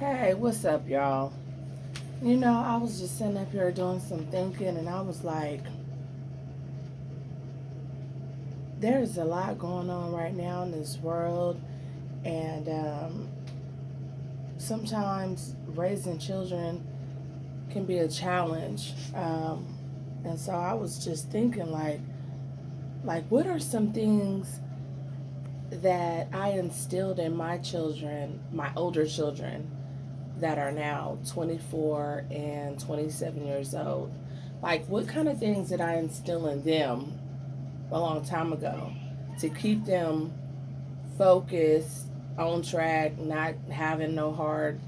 Hey, what's up, y'all? I was just sitting up here doing some thinking, and I was like, there's a lot going on right now in this world, and sometimes raising children can be a challenge. And so I was just thinking, what are some things that I instilled in my children, my older children, that are now 24 and 27 years old? Like, what kind of things did I instill in them a long time ago to keep them focused, on track, not having no hard,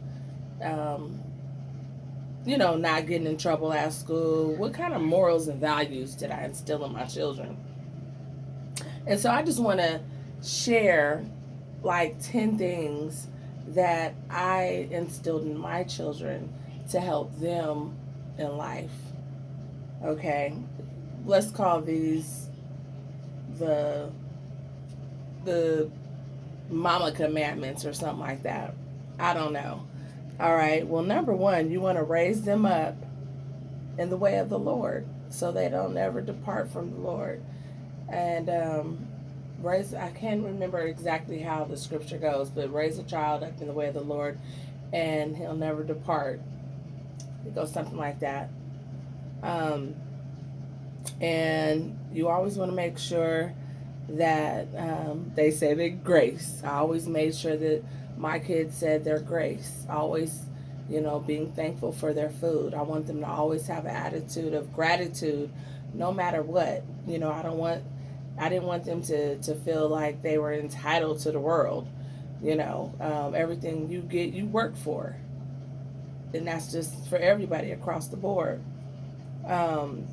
um, not getting in trouble at school? What kind of morals and values did I instill in my children? And so I just want to share like 10 things that I instilled in my children to help them in life. Okay, let's call these the the mama commandments or something like that. I don't know. All right. Well, number one, you want to raise them up in the way of the Lord so they don't ever depart from the Lord. And I can't remember exactly how the scripture goes, but raise a child up in the way of the Lord and he'll never depart. It goes something like that. Um, and you always want to make sure that they say their grace. I always made sure that my kids said their grace. Always, being thankful for their food. I want them to always have an attitude of gratitude no matter what. I didn't want them to feel like they were entitled to the world. Everything you get, you work for. And that's just for everybody across the board. Um,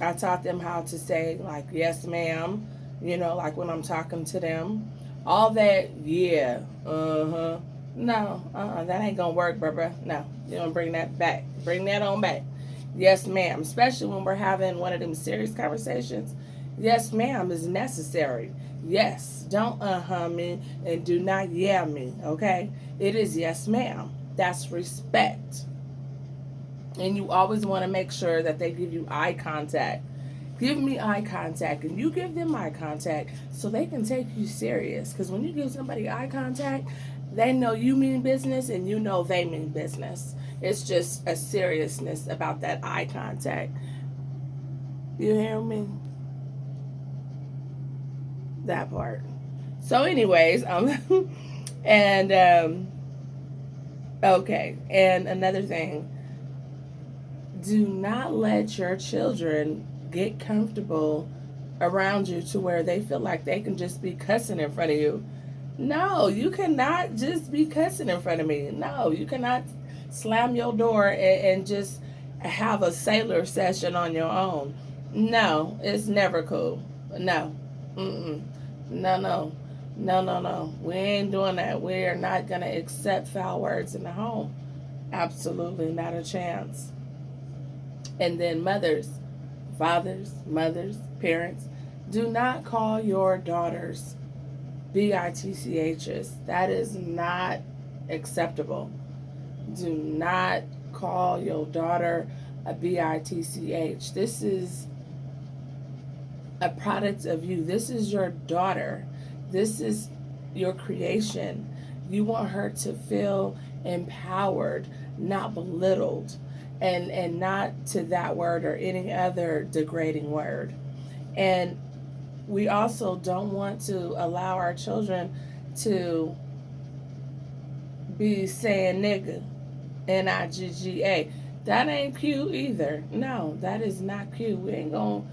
I taught them how to say, like, yes, ma'am, like when I'm talking to them. All that, yeah, uh-huh. No, that ain't gonna work, bruh. No, you don't bring that back. Bring that on back. Yes, ma'am. Especially when we're having one of them serious conversations. Yes, ma'am is necessary. Yes, don't me and do not yeah me, okay? It is yes, ma'am. That's respect. And you always want to make sure that they give you eye contact. Give me eye contact, and you give them eye contact so they can take you serious. Because when you give somebody eye contact, they know you mean business and you know they mean business. It's just a seriousness about that eye contact. You hear me? That part. So, anyways, and okay, and another thing, do not let your children get comfortable around you to where they feel like they can just be cussing in front of you. No, you cannot just be cussing in front of me. No, you cannot slam your door and just have a sailor session on your own. No, it's never cool. No. Mm-mm. No, no. No, no, no. We ain't doing that. We are not going to accept foul words in the home. Absolutely not a chance. And then mothers, fathers, mothers, parents, do not call your daughters bitchs. That is not acceptable. Do not call your daughter a bitch. This is a product of you. This is your daughter. This is your creation. You want her to feel empowered, not belittled, and not to that word or any other degrading word. And we also don't want to allow our children to be saying nigga, Nigga. That ain't cute either. No, that is not cute. We ain't gonna,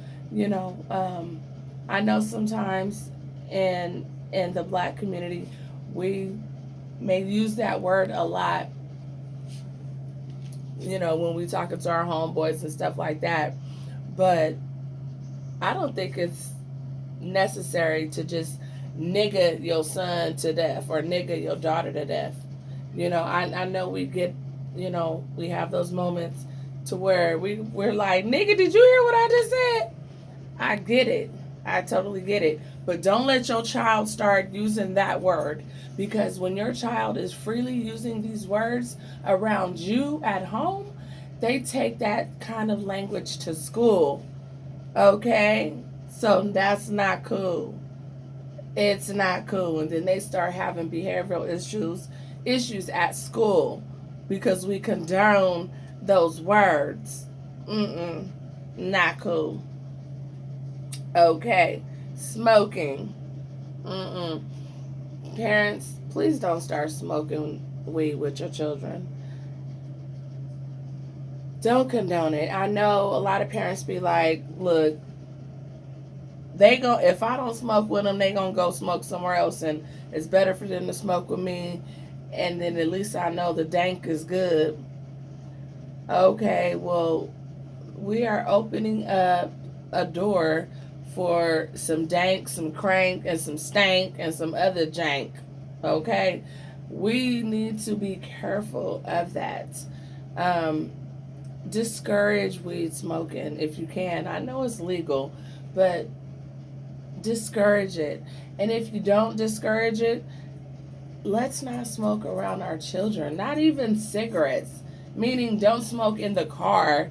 I know sometimes in the black community we may use that word a lot, when we talking to our homeboys and stuff like that. But I don't think it's necessary to just nigga your son to death or nigga your daughter to death. I know we get, we have those moments to where we're like, nigga, did you hear what I just said? I get it. I totally get it. But don't let your child start using that word, because when your child is freely using these words around you at home, they take that kind of language to school. Okay? So that's not cool. It's not cool. And then they start having behavioral issues at school because we condone those words. Mm-mm. Not cool. Okay. Smoking. Mm-mm. Parents, please don't start smoking weed with your children. Don't condone it. I know a lot of parents be like, look, if I don't smoke with them, they gonna go smoke somewhere else, and it's better for them to smoke with me, and then at least I know the dank is good. Okay, well, we are opening up a door for some dank, some crank, and some stank, and some other jank. Okay, we need to be careful of that. Um, discourage weed smoking if you can. I know it's legal, but discourage it. And if you don't discourage it, let's not smoke around our children. Not even cigarettes. Meaning, don't smoke in the car.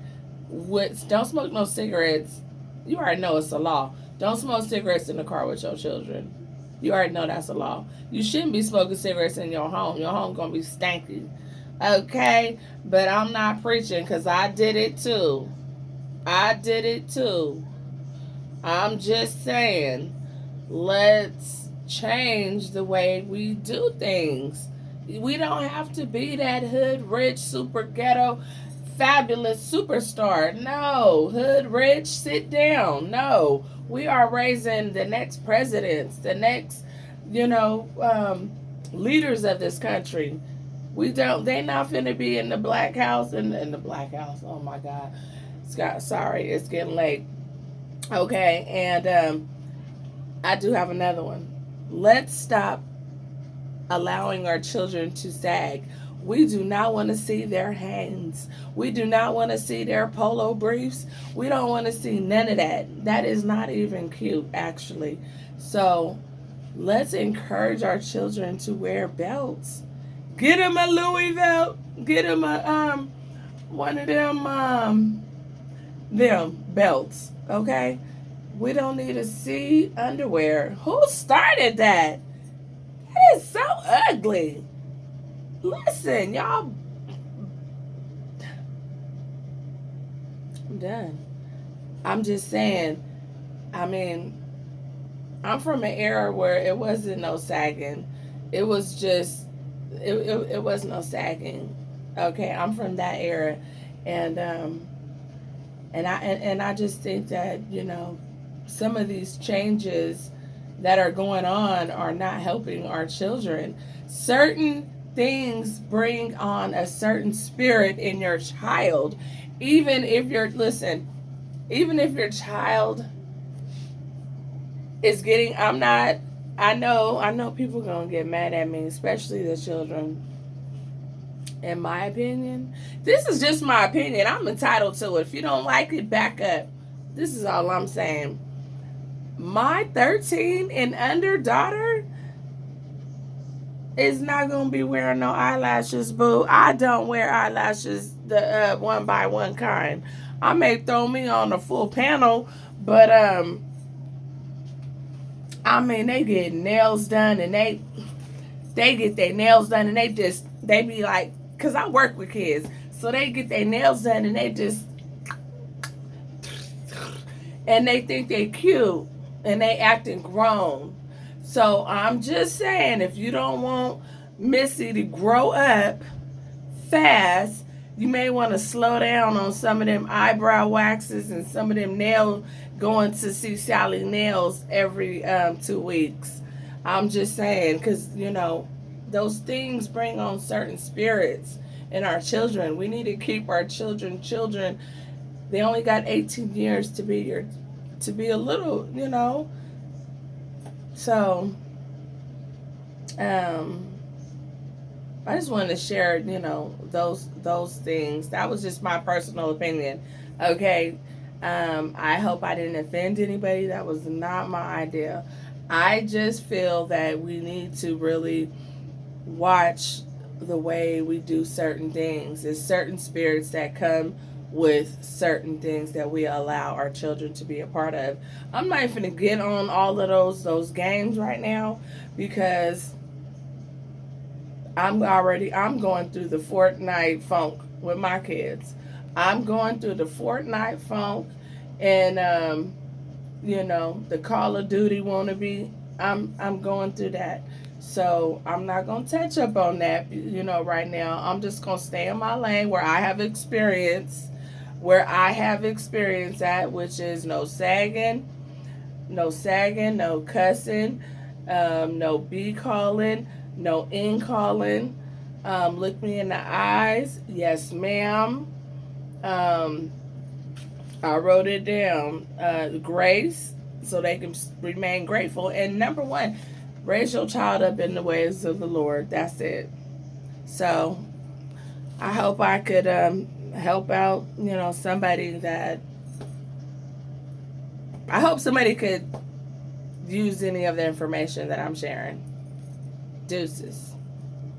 Don't smoke no cigarettes. You already know it's a law. Don't smoke cigarettes in the car with your children. You already know that's a law. You shouldn't be smoking cigarettes in your home. Your home gonna be stanky. Okay, but I'm not preaching because I did it too. I did it too. I'm just saying, let's change the way we do things. We don't have to be that hood rich, super ghetto, fabulous superstar. No, hood rich, sit down. No, we are raising the next presidents, the next, you know, leaders of this country. We don't. They not finna be in the black house and in the black house. Oh my God, Scott. Sorry, it's getting late. Okay, and I do have another one. Let's stop allowing our children to sag. We do not want to see their hands. We do not want to see their polo briefs. We don't want to see none of that. That is not even cute, actually. So let's encourage our children to wear belts. Get them a Louis belt. Get them a one of them belts. Okay. We don't need to see underwear. Who started that? That is so ugly. Listen, y'all. I'm done. I'm just saying. I mean, I'm from an era where it wasn't no sagging. It was just, it was no sagging. Okay, I'm from that era, and I just think that, some of these changes that are going on are not helping our children. Certain things bring on a certain spirit in your child. Even if even if your child is getting, I know people gonna get mad at me, especially the children. In my opinion, this is just my opinion. I'm entitled to it. If you don't like it, back up. This is all I'm saying. My 13 and under daughter is not gonna be wearing no eyelashes, boo. I don't wear eyelashes, the one by one kind. I may throw me on a full panel, but I mean, they get nails done, and they get their nails done, and they be like, cause I work with kids, so they get their nails done, and they think they cute, and they acting grown. So I'm just saying, if you don't want Missy to grow up fast, you may want to slow down on some of them eyebrow waxes and some of them nail, going to see Sally Nails every 2 weeks. I'm just saying, because those things bring on certain spirits in our children. We need to keep our children. They only got 18 years to be a little. So I just wanted to share, those things. That was just my personal opinion. Okay. I hope I didn't offend anybody. That was not my idea. I just feel that we need to really watch the way we do certain things. There's certain spirits that come with certain things that we allow our children to be a part of. I'm not even gonna get on all of those games right now because I'm going through the Fortnite funk with my kids. I'm going through the Fortnite funk and the Call of Duty wannabe. I'm going through that. So I'm not gonna touch up on that, right now. I'm just gonna stay in my lane where I have experience at, which is no sagging, no cussing, no B calling, no in calling. Look me in the eyes. Yes, ma'am. Um, I wrote it down. Grace, so they can remain grateful. And number one, raise your child up in the ways of the Lord. That's it. So I hope I could help out, somebody that. I hope somebody could use any of the information that I'm sharing. Deuces.